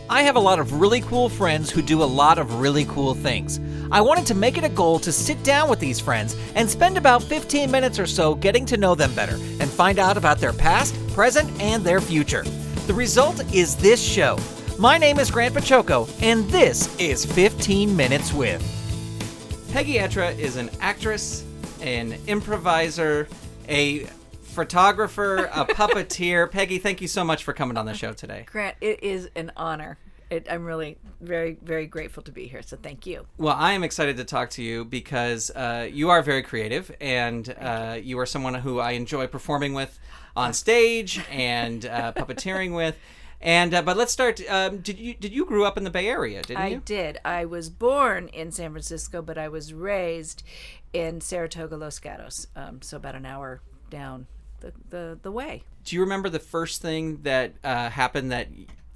I have a lot of really cool friends who do a lot of really cool things. I wanted to make it a goal to sit down with these friends and spend about 15 minutes or so getting to know them better and find out about their past, present, and their future. The result is this show. My name is Grant Baciocco, and this is 15 Minutes With. Peggy Etra is an actress, an improviser, a photographer, a puppeteer. Peggy, thank you so much for coming on the show today. Grant, it is an honor. I'm really very, very grateful to be here, so thank you. Well, I am excited to talk to you because you are very creative, and you are someone who I enjoy performing with on stage and puppeteering with. And but let's start. Did you grew up in the Bay Area? Didn't you? I did. I was born in San Francisco, but I was raised in Saratoga, Los Gatos, so about an hour down the way. Do you remember the first thing that happened that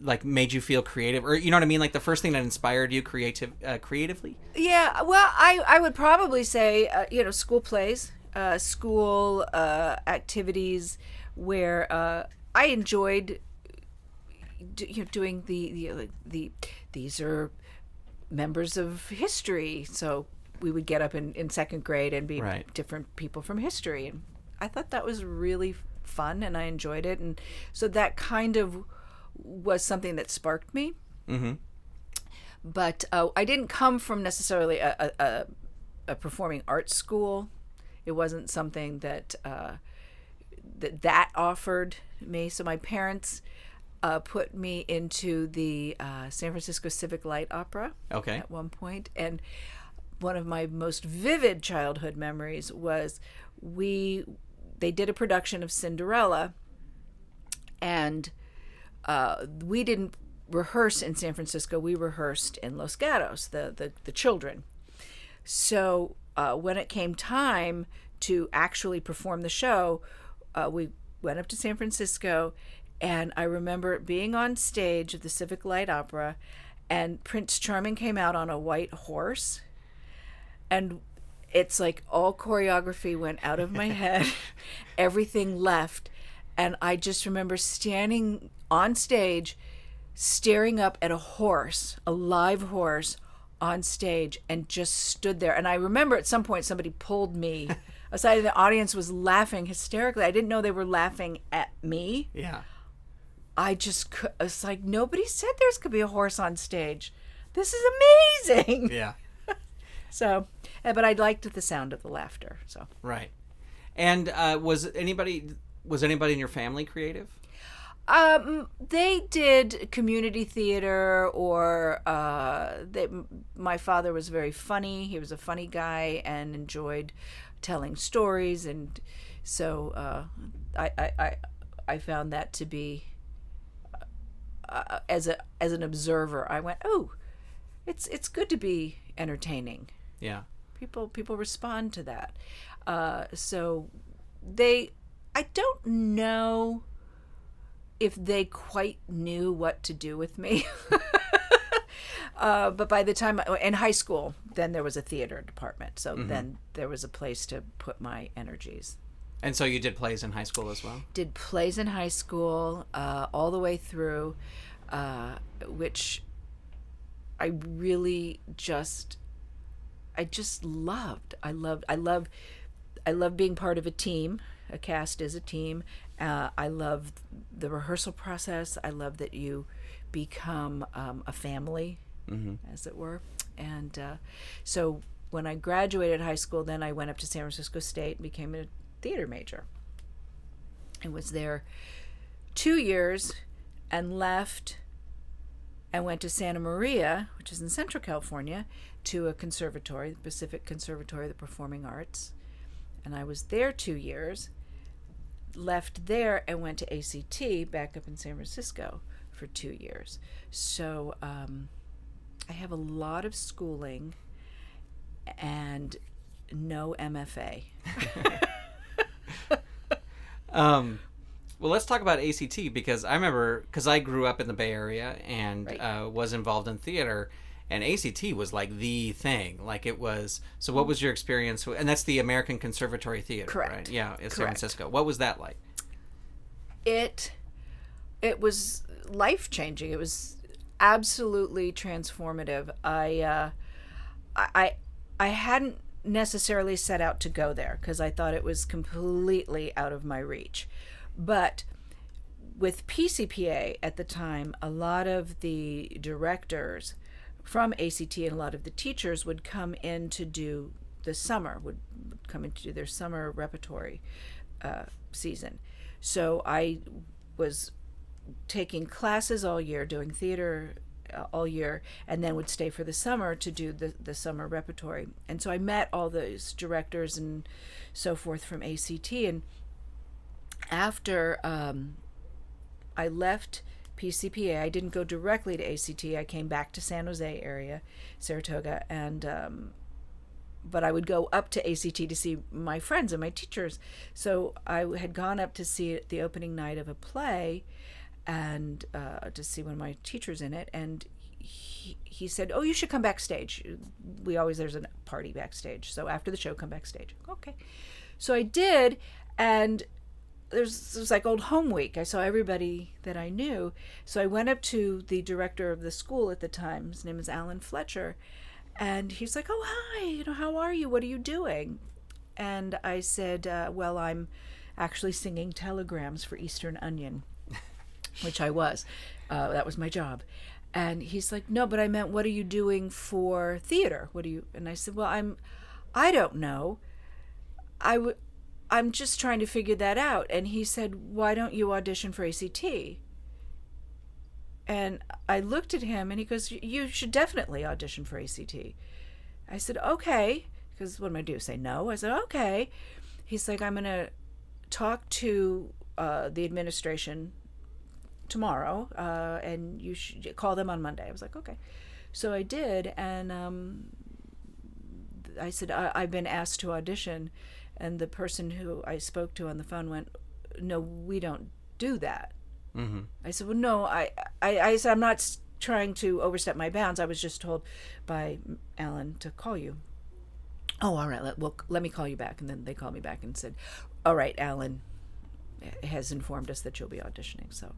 like made you feel creative, or you know what I mean, like the first thing that inspired you creatively? Yeah, well, I would probably say school plays, school activities where I enjoyed doing the these are members of history, so we would get up in second grade and be different people from history, and I thought that was really fun and I enjoyed it, and so that kind of was something that sparked me. Mm-hmm. But I didn't come from necessarily a performing arts school. It wasn't something that that offered me. So my parents put me into the San Francisco Civic Light Opera at one point, and one of my most vivid childhood memories was they did a production of Cinderella, and we didn't rehearse in San Francisco. We rehearsed in Los Gatos, the children. So when it came time to actually perform the show, we went up to San Francisco, and I remember being on stage at the Civic Light Opera, and Prince Charming came out on a white horse, and it's like all choreography went out of my head. Everything left. And I just remember standing on stage, staring up at a horse, a live horse on stage, and just stood there. And I remember at some point somebody pulled me aside, and the audience was laughing hysterically. I didn't know they were laughing at me. Yeah. I was like, nobody said there's going to be a horse on stage. This is amazing. Yeah. So, but I liked the sound of the laughter. So right. And was anybody in your family creative? They did community theater, or my father was very funny. He was a funny guy and enjoyed telling stories, and so I found that to be as an observer. I went, oh, it's good to be entertaining. Yeah. People respond to that. So I don't know if they quite knew what to do with me. But by the time in high school, then there was a theater department. So then there was a place to put my energies. And so you did plays in high school as well? Did plays in high school all the way through, which I really I just loved. I love being part of a team. A cast is a team. I love the rehearsal process. I love that you become a family, as it were. And so when I graduated high school, then I went up to San Francisco State and became a theater major. I was there 2 years and left and went to Santa Maria, which is in Central California, to a conservatory, the Pacific Conservatory of the Performing Arts. And I was there 2 years, left there and went to ACT back up in San Francisco for 2 years. So I have a lot of schooling and no MFA. Well, let's talk about ACT, because I remember, because I grew up in the Bay Area and was involved in theater, and ACT was like the thing. Like it was. So what was your experience? And that's the American Conservatory Theater, correct? Right? Yeah, in San Francisco. What was that like? It was life-changing. It was absolutely transformative. I hadn't necessarily set out to go there because I thought it was completely out of my reach. But with PCPA at the time, a lot of the directors from ACT and a lot of the teachers would come in to do the summer, would come in to do their summer repertory season. So I was taking classes all year, doing theater all year, and then would stay for the summer to do the summer repertory. And so I met all those directors and so forth from ACT. And after I left PCPA, I didn't go directly to ACT. I came back to San Jose area, Saratoga, and but I would go up to ACT to see my friends and my teachers. So I had gone up to see the opening night of a play, and to see one of my teachers in it, and he said, "Oh, you should come backstage. There's a party backstage. So after the show, come backstage." Okay, so I did, and it was like old home week. I saw everybody that I knew. So I went up to the director of the school at the time. His name is Alan Fletcher. And he's like, "Oh, hi, how are you? What are you doing?" And I said, well, I'm actually singing telegrams for Eastern Onion, which I was. That was my job. And he's like, "No, but I meant, what are you doing for theater? And I said, "Well, I don't know. I'm just trying to figure that out." And he said, "Why don't you audition for ACT?" And I looked at him, and he goes, "You should definitely audition for ACT." I said, "Okay," because what am I do? Say no? I said, "Okay." He's like, "I'm going to talk to the administration tomorrow, and you should call them on Monday." I was like, "Okay." So I did, and I said, I've been asked to audition. And the person who I spoke to on the phone went, "No, we don't do that." Mm-hmm. I said, "Well, no, I said, I'm not trying to overstep my bounds. I was just told by Alan to call you." "Oh, all right, let me call you back." And then they called me back and said, "All right, Alan has informed us that you'll be auditioning." So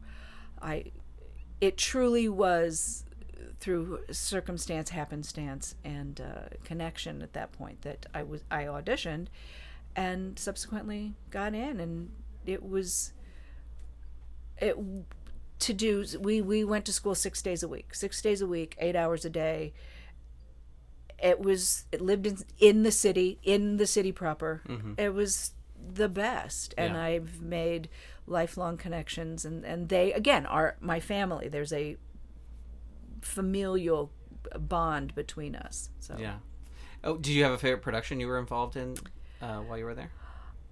it truly was through circumstance, happenstance, and connection at that point that I auditioned and subsequently got in. And we went to school 6 days a week, 8 hours a day. It lived in the city proper. Mm-hmm. It was the best. And yeah. I've made lifelong connections, and they again are my family. There's a familial bond between us. So yeah. Oh, do you have a favorite production you were involved in while you were there?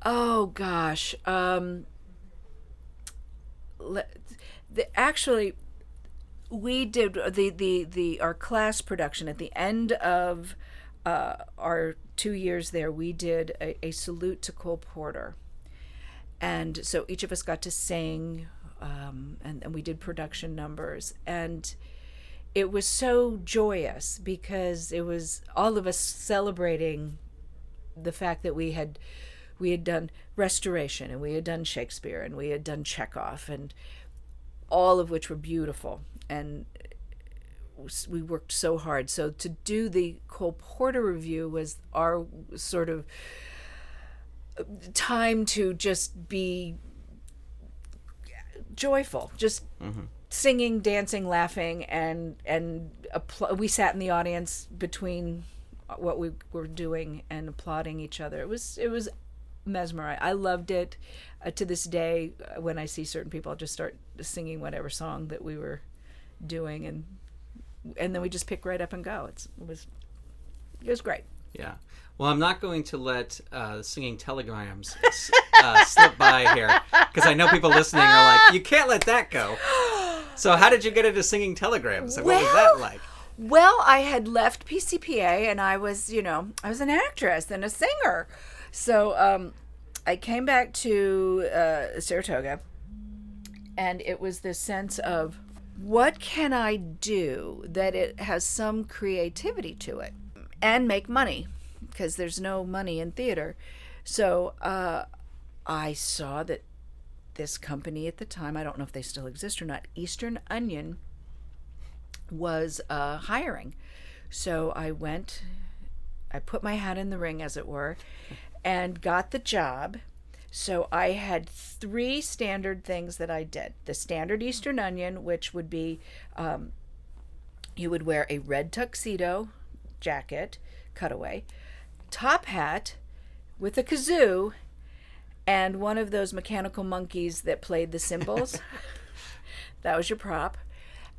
Oh gosh. Actually, we did our class production at the end of our 2 years there. We did a salute to Cole Porter, and so each of us got to sing, and we did production numbers, and it was so joyous because it was all of us celebrating the fact that we had done Restoration, and we had done Shakespeare, and we had done Chekhov, and all of which were beautiful. And we worked so hard. So to do the Cole Porter review was our sort of time to just be joyful, just mm-hmm. singing, dancing, laughing, and we sat in the audience between what we were doing and applauding each other. It was mesmerizing. I loved it. To this day, when I see certain people, I'll just start singing whatever song that we were doing, and then we just pick right up and go. It was great. Yeah. Well, I'm not going to let singing telegrams slip by here, because I know people listening are like, "You can't let that go." So how did you get into singing telegrams? And what was that like? Well, I had left PCPA, and I was an actress and a singer. So I came back to Saratoga, and it was this sense of, what can I do that it has some creativity to it and make money, because there's no money in theater. So I saw that this company at the time, I don't know if they still exist or not, Eastern Onion, was hiring. So I put my hat in the ring, as it were, and got the job. So I had 3 standard things that I did. The standard Eastern Onion, which would be you would wear a red tuxedo jacket, cutaway, top hat with a kazoo, and one of those mechanical monkeys that played the cymbals. That was your prop.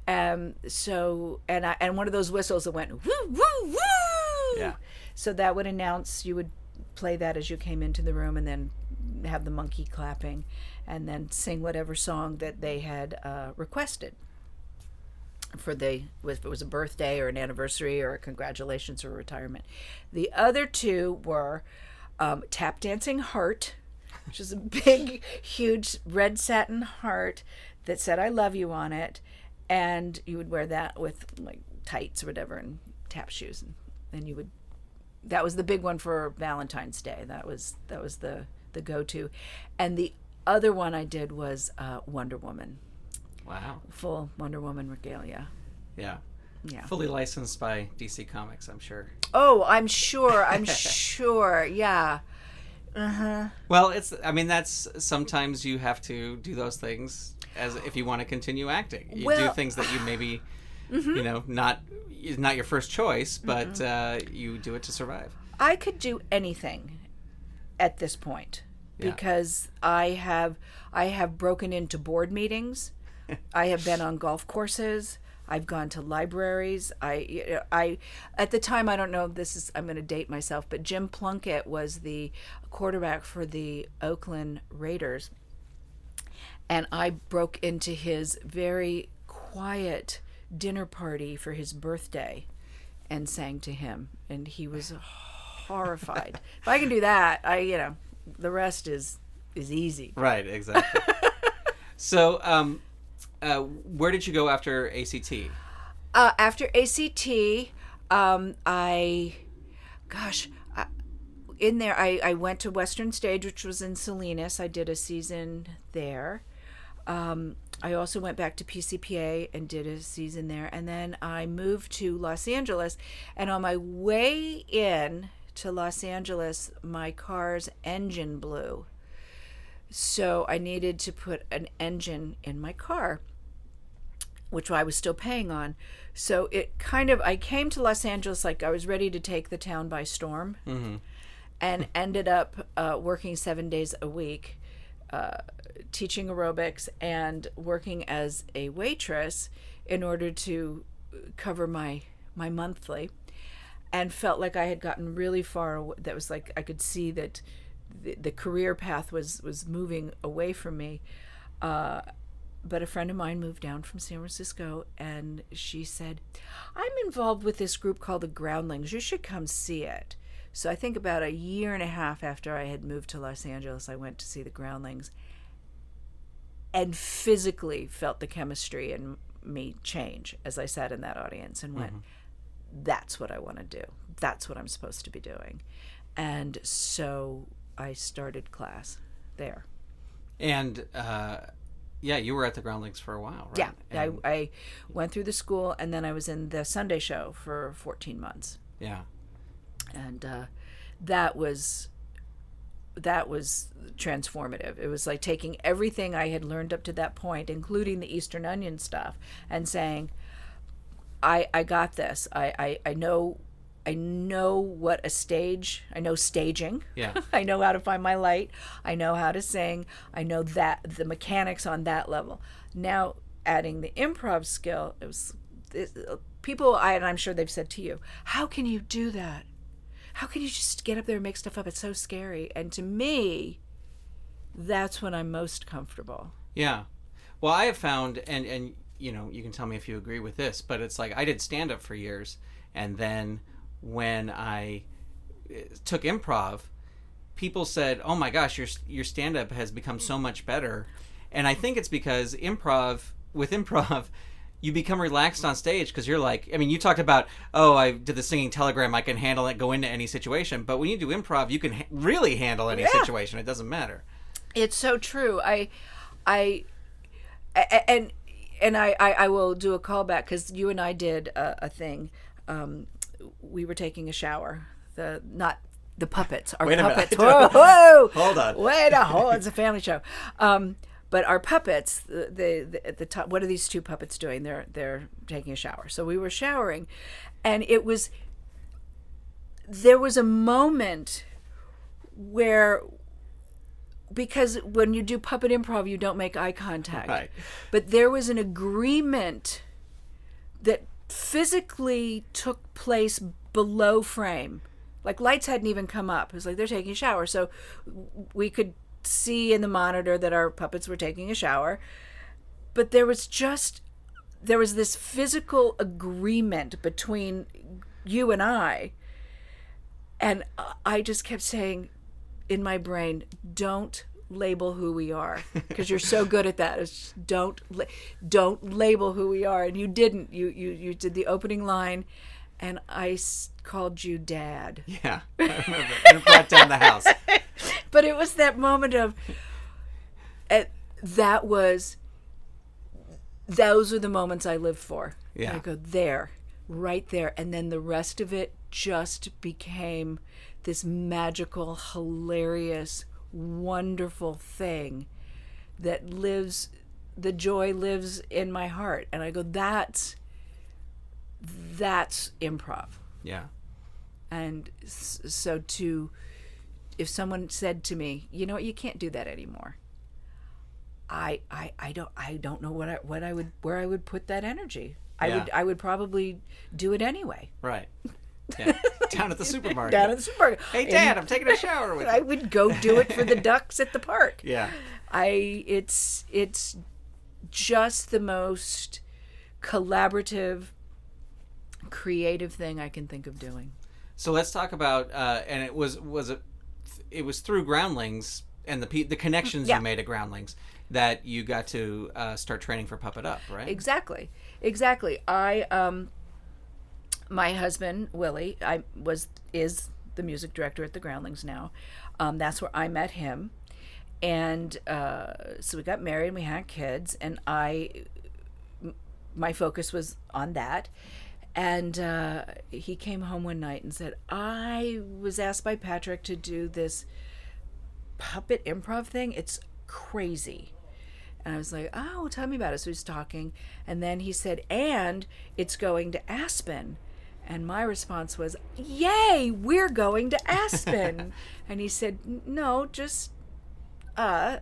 And one of those whistles that went woo woo woo. Yeah. So that would announce, you would play that as you came into the room, and then have the monkey clapping, and then sing whatever song that they had requested if it was a birthday or an anniversary or a congratulations or a retirement. The other 2 were tap dancing heart, which is a big, huge red satin heart that said "I love you" on it, and you would wear that with like tights or whatever and tap shoes, and you would. That was the big one for Valentine's Day. That was the go-to. And the other one I did was Wonder Woman. Wow. Full Wonder Woman regalia. Yeah. Yeah. Fully licensed by DC Comics, I'm sure. Oh, I'm sure. Yeah. Uh-huh. Well, that's sometimes you have to do those things as if you want to continue acting. You do things that you maybe, not your first choice, but you do it to survive. I could do anything at this point because I have broken into board meetings. I have been on golf courses. I've gone to libraries. I at the time, I don't know if I'm going to date myself, but Jim Plunkett was the quarterback for the Oakland Raiders. And I broke into his very quiet dinner party for his birthday and sang to him, and he was horrified. If I can do that, the rest is easy. Right, exactly. So, where did you go after ACT? After ACT, in there, I went to Western Stage, which was in Salinas. I did a season there. I also went back to PCPA and did a season there. And then I moved to Los Angeles. And on my way in to Los Angeles, my car's engine blew. So I needed to put an engine in my car, which I was still paying on. So I came to Los Angeles like I was ready to take the town by storm, and ended up working 7 days a week, teaching aerobics and working as a waitress in order to cover my monthly, and felt like I had gotten really far. That was like I could see that the career path was moving away from me. But a friend of mine moved down from San Francisco, and she said, "I'm involved with this group called the Groundlings. You should come see it." So I think about a year and a half after I had moved to Los Angeles, I went to see the Groundlings, and physically felt the chemistry in me change as I sat in that audience and went, that's what I want to do. That's what I'm supposed to be doing. And so I started class there. And you were at the Groundlings for a while, right? Yeah, I went through the school, and then I was in the Sunday show for 14 months. Yeah. And that was transformative. It was like taking everything I had learned up to that point, including the Eastern Onion stuff, and saying, I got this. I know what a stage. I know staging. Yeah. I know how to find my light. I know how to sing. I know that the mechanics on that level. Now adding the improv skill, people. And I'm sure they've said to you, "How can you do that? How can you just get up there and make stuff up? It's so scary." And to me, that's when I'm most comfortable. Yeah. Well, I have found, and you can tell me if you agree with this, but it's like I did stand-up for years, and then when I took improv, people said, "Oh my gosh, your stand-up has become so much better." And I think it's because with improv, you become relaxed on stage because you're like, you talked about, I did the singing telegram, I can handle it, go into any situation. But when you do improv, you can really handle any situation. It doesn't matter. It's so true. And and I will do a callback because you and I did a thing. We were taking a shower. Not the puppets. Our Wait a puppets. minute. Whoa! Hold on. Wait a hold. It's a family show. But our puppets, at the top. What are these two puppets doing? They're taking a shower. So we were showering, and there was a moment where, because when you do puppet improv, you don't make eye contact. Right. But there was an agreement that physically took place below frame. Like lights hadn't even come up. It was like they're taking a shower. So we could see in the monitor that our puppets were taking a shower. But there was this physical agreement between you and I. And I just kept saying in my brain, don't label who we are, because you're so good at that. It's just, don't label who we are. And you didn't. You did the opening line, and I called you Dad. Yeah, I remember. And it brought down the house. But it was that moment of, those are the moments I live for. Yeah. I go there, right there. And then the rest of it just became this magical, hilarious, wonderful thing that the joy lives in my heart. And I go, that's improv. Yeah. And so if someone said to me, you know what, you can't do that anymore, I don't know where I would put that energy. I would probably do it anyway. Right. Yeah. Down at the supermarket. Down at the supermarket. Hey, Dad, I'm taking a shower with you. I would go do it for the ducks at the park. Yeah. It's just the most collaborative, creative thing I can think of doing. So let's talk about, and it was through Groundlings and the connections you made at Groundlings that you got to start training for Puppet Up, right? Exactly. My husband Willie is the music director at the Groundlings now. That's where I met him, and so we got married and we had kids, and my focus was on that. And he came home one night and said, I was asked by Patrick to do this puppet improv thing. It's crazy. And I was like, oh, tell me about it. So he was talking. And then he said, and it's going to Aspen. And my response was, yay, we're going to Aspen. And he said, no, just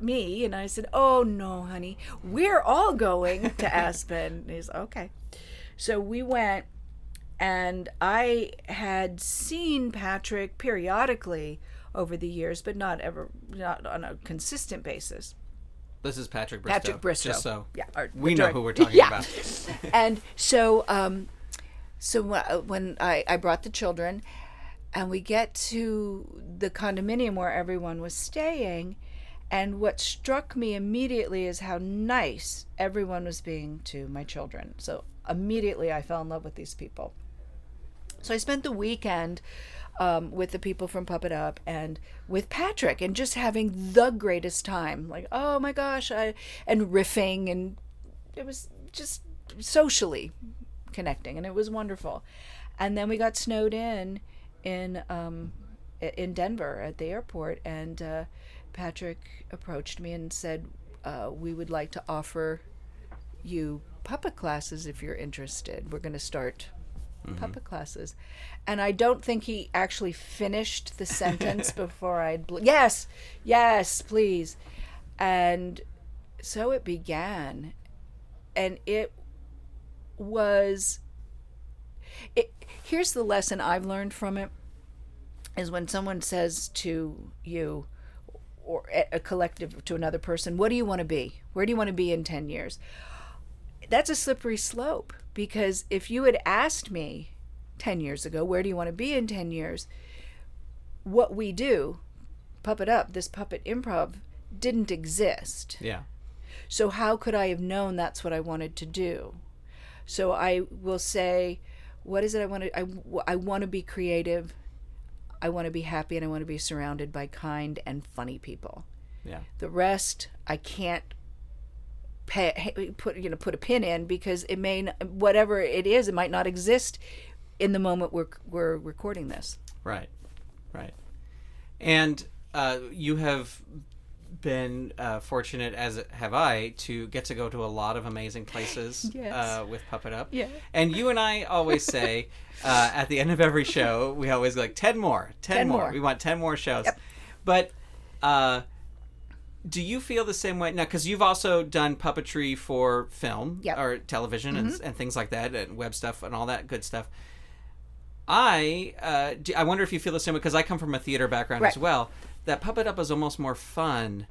me. And I said, oh, no, honey, we're all going to Aspen. And he's okay. So we went. And I had seen Patrick periodically over the years, but not on a consistent basis. This is Patrick Bristow. Patrick Bristow. Just so we know who we're talking about. And so when I brought the children, and we get to the condominium where everyone was staying, and what struck me immediately is how nice everyone was being to my children. So immediately I fell in love with these people. So I spent the weekend with the people from Puppet Up and with Patrick, and just having the greatest time. Like, oh my gosh, and riffing, and it was just socially connecting, and it was wonderful. And then we got snowed in Denver at the airport, and Patrick approached me and said, we would like to offer you puppet classes if you're interested. We're going to start puppet classes. And I don't think he actually finished the sentence before yes, please. And so it began, and here's the lesson I've learned from it, is when someone says to you or a collective to another person, what do you want to be? Where do you want to be in 10 years? That's a slippery slope, because if you had asked me 10 years ago, where do you want to be in 10 years? What we do, Puppet Up, this puppet improv, didn't exist. Yeah. So how could I have known that's what I wanted to do? So I will say, what is it I want to, I want to be creative, I want to be happy, and I want to be surrounded by kind and funny people. Yeah. The rest, I can't put a pin in, because it whatever it is, it might not exist in the moment we're recording this. Right. And you have been fortunate, as have I, to get to go to a lot of amazing places with Puppet Up. Yeah. And you and I always say at the end of every show, we always go like 10 more. We want 10 more shows. Yep. But do you feel the same way now? Because you've also done puppetry for film or television and things like that, and web stuff and all that good stuff. I wonder if you feel the same way, because I come from a theater background as well. That Puppet Up is almost more fun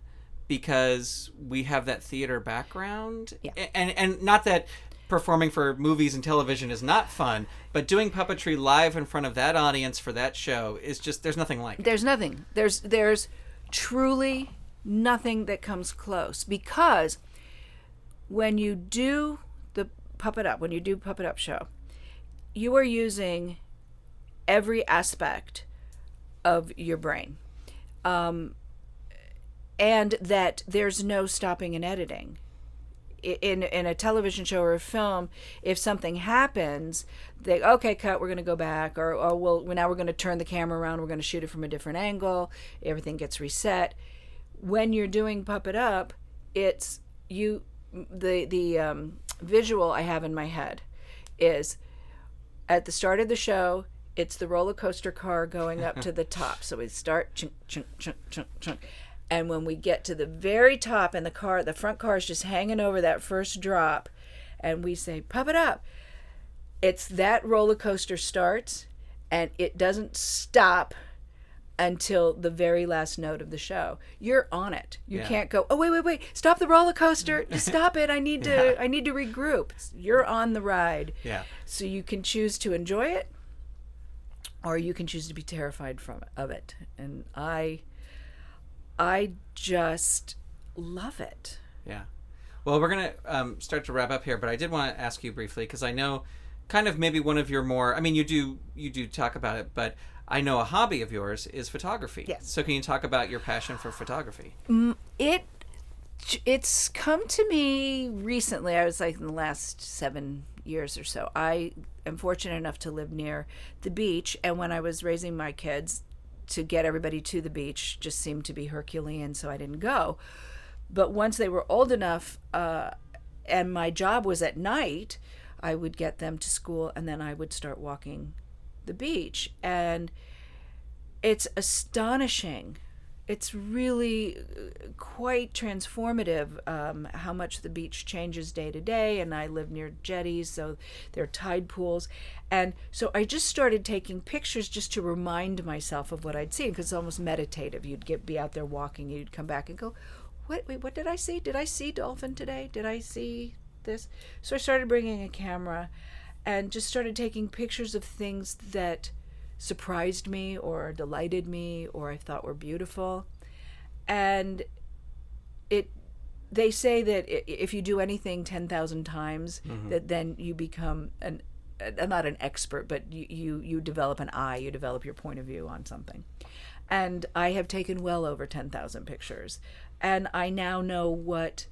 because we have that theater background. Yeah. And not that performing for movies and television is not fun, but doing puppetry live in front of that audience for that show is just, there's nothing like it. There's nothing. There's truly nothing that comes close, because when you do the Puppet Up show, you are using every aspect of your brain. And that there's no stopping and editing. In a television show or a film, if something happens, okay, cut, we're going to go back, or now we're going to turn the camera around, we're going to shoot it from a different angle, everything gets reset. When you're doing Puppet Up, it's the visual I have in my head is, at the start of the show, it's the roller coaster car going up to the top. So we start chunk, chunk, chunk, chunk, chunk. And when we get to the very top, and the front car is just hanging over that first drop, and we say, Puppet Up, it's that roller coaster starts, and it doesn't stop until the very last note of the show. You're on it. You can't go, oh, wait, stop the roller coaster. Stop it. I need to regroup. You're on the ride. Yeah. So you can choose to enjoy it, or you can choose to be terrified of it. And I just love it. Yeah. Well, we're going to start to wrap up here, but I did want to ask you briefly, because I know kind of maybe one of your more, I mean, you do talk about it, but I know a hobby of yours is photography. Yes. So can you talk about your passion for photography? It's come to me recently. I was like in the last 7 years or so. I am fortunate enough to live near the beach, and when I was raising my kids, to get everybody to the beach just seemed to be Herculean, so I didn't go. But once they were old enough, and my job was at night, I would get them to school, and then I would start walking the beach. And it's astonishing. It's really quite transformative how much the beach changes day to day. And I live near jetties, so there are tide pools. And so I just started taking pictures just to remind myself of what I'd seen, because it's almost meditative. You'd be out there walking, you'd come back and go, what did I see? Did I see dolphin today? Did I see this? So I started bringing a camera and just started taking pictures of things that surprised me or delighted me or I thought were beautiful. And they say that if you do anything 10,000 times, that then you become not an expert, but you develop an eye, you develop your point of view on something. And I have taken well over 10,000 pictures, and I now know what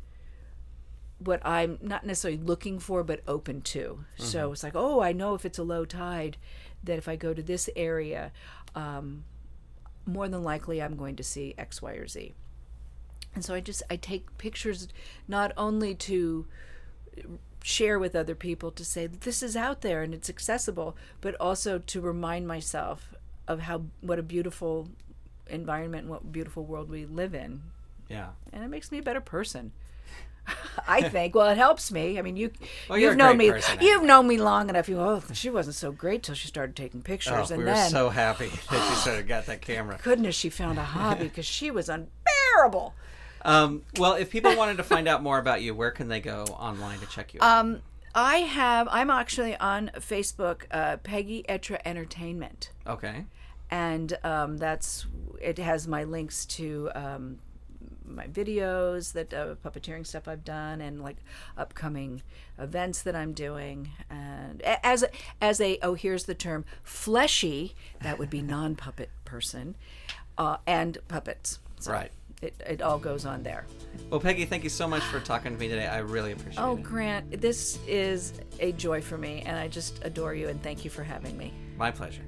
I'm not necessarily looking for, but open to. So it's like, oh, I know if it's a low tide, that if I go to this area, more than likely I'm going to see X, Y, or Z. And so I take pictures not only to share with other people, to say that this is out there and it's accessible, but also to remind myself of what a beautiful environment and what beautiful world we live in. Yeah. And it makes me a better person. I think. Well, it helps me. I mean, you've known me. You've known me long enough. You go, oh, she wasn't so great till she started taking pictures, we were so happy that she sort of got that camera. Goodness, she found a hobby, because she was unbearable. Well, if people wanted to find out more about you, where can they go online to check you out? I'm actually on Facebook, Peggy Etra Entertainment. Okay. And it has my links to my videos, that puppeteering stuff I've done, and like upcoming events that I'm doing. And as a here's the term, fleshy, that would be non-puppet person, and puppets. So Right. it all goes on there. Well, Peggy, thank you so much for talking to me today. I really appreciate it. Oh, Grant, this is a joy for me, and I just adore you, and thank you for having me. My pleasure.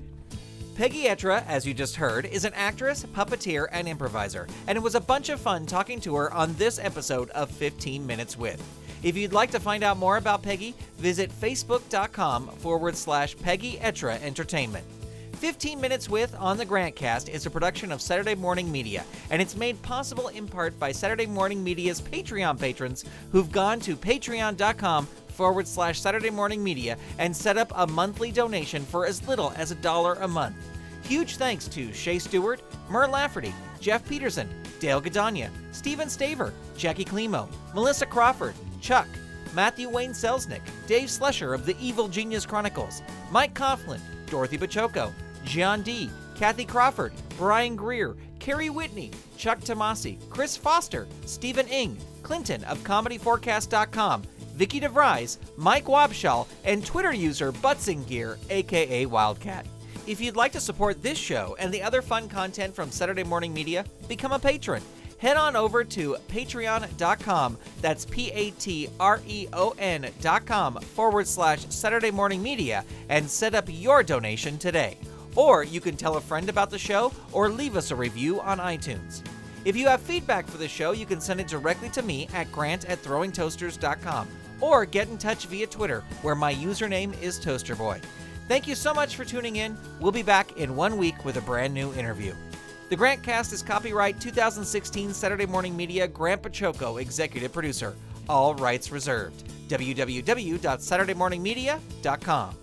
Peggy Etra, as you just heard, is an actress, puppeteer, and improviser, and it was a bunch of fun talking to her on this episode of 15 Minutes With. If you'd like to find out more about Peggy, visit facebook.com/Peggy Etra Entertainment. 15 Minutes With on the GrantCast is a production of Saturday Morning Media, and it's made possible in part by Saturday Morning Media's Patreon patrons who've gone to patreon.com/Saturday Morning Media and set up a monthly donation for as little as $1 a month. Huge thanks to Shay Stewart, Mer Lafferty, Jeff Peterson, Dale Gadania, Stephen Staver, Jackie Klimo, Melissa Crawford, Chuck, Matthew Wayne Selznick, Dave Slusher of the Evil Genius Chronicles, Mike Coughlin, Dorothy Baciocco, John D., Kathy Crawford, Brian Greer, Carrie Whitney, Chuck Tomasi, Chris Foster, Stephen Ing, Clinton of ComedyForecast.com, Vicky DeVries, Mike Wabshall, and Twitter user Butzinggear, aka Wildcat. If you'd like to support this show and the other fun content from Saturday Morning Media, become a patron. Head on over to patreon.com, that's patreon.com/Saturday Morning Media, and set up your donation today. Or you can tell a friend about the show or leave us a review on iTunes. If you have feedback for the show, you can send it directly to me at grant@throwingtoasters.com or get in touch via Twitter, where my username is ToasterBoy. Thank you so much for tuning in. We'll be back in 1 week with a brand new interview. The GrantCast is copyright 2016 Saturday Morning Media, Grant Baciocco, executive producer. All rights reserved. www.saturdaymorningmedia.com.